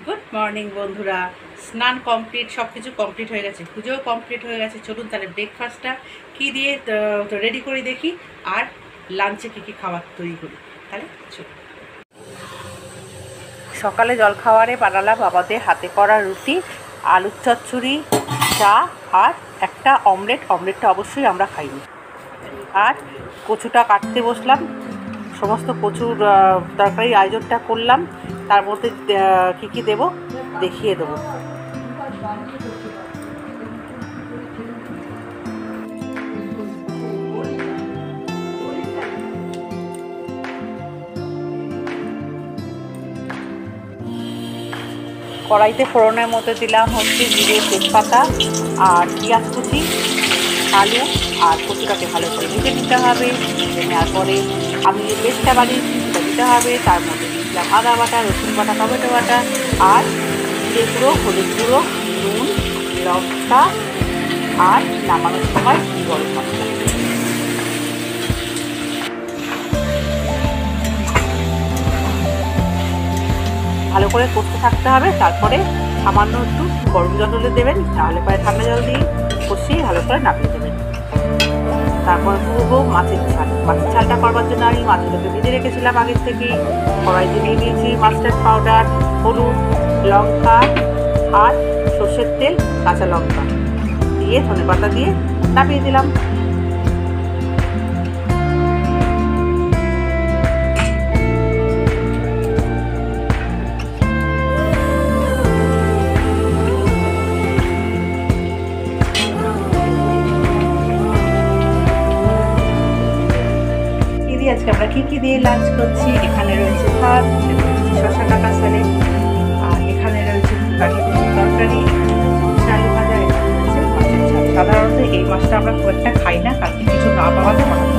Good morning বন্ধুরা, স্নান complete, সব কিছু কমপ্লিট হয়ে গেছে, পুজোও কমপ্লিট হয়ে গেছে। চলুন তাহলে ব্রেকফাস্টটা কী দিয়ে রেডি করি দেখি, আর লাঞ্চে কী কী খাবার তৈরি করি। তাহলে চলুন। সকালে জলখাবারে বানালাম বাবাদের হাতে করা রুটি, আলুর চচ্চড়ি, চা আর একটা অমলেট। অমলেটটা অবশ্যই আমরা খাইনি। আর কচুটা কাটতে বসলাম, সমস্ত কচুর তরকারির আয়োজনটা করলাম। তার মধ্যে কী কী দেবো দেখিয়ে দেবো। কড়াইতে ফোড়নের মধ্যে দিলাম হচ্ছে জিরে, তেজপাতা আর পেঁয়াজ কুচি, আলু আর কচুটাকে ভালো করে ভেজে নিতে হবে। নেওয়ার পরে আমি যে পেস্টটা বানিয়েছি সেটা দিতে হবে। তার মধ্যে দিয়েছিলাম আদা বাটা, রসুন বাটা, টমেটো বাটা আর জিরে গুঁড়ো, হলুদ গুঁড়ো, নুন, লঙ্কা আর নামানোর সময় গরম মশলা। ভালো করে কষতে থাকতে হবে। তারপরে সামান্য একটু গরম জল হলে দেবেন, তাহলে পরে ঠান্ডা জল দিয়ে কষিয়ে ভালো করে নামিয়ে দেবেন। তারপর করবো মাছের ঝাল। মাছের ঝালটা করবার জন্য আমি মাছগুলোকে ভেজে রেখেছিলাম আগের থেকেই। কড়াইতে দিয়ে দিয়েছি মাস্টার্ড পাউডার, হলুদ, লঙ্কা আর সর্ষের তেল, কাঁচা লঙ্কা দিয়ে ধনেপাতা দিয়ে নামিয়ে দিলাম। আজকে আমরা কী দিয়ে লাঞ্চ করছি, এখানে রয়েছে ভাত, শসা কাটা স্যালাড, আর এখানে রয়েছে বাকি তরকারি, আলু ভাজা, এখানে রয়েছে মাছের ঝাল। সাধারণত এই মাছটা আমরা খুব একটা খাই না, কালকে কিছু না পাওয়াতে বানাতে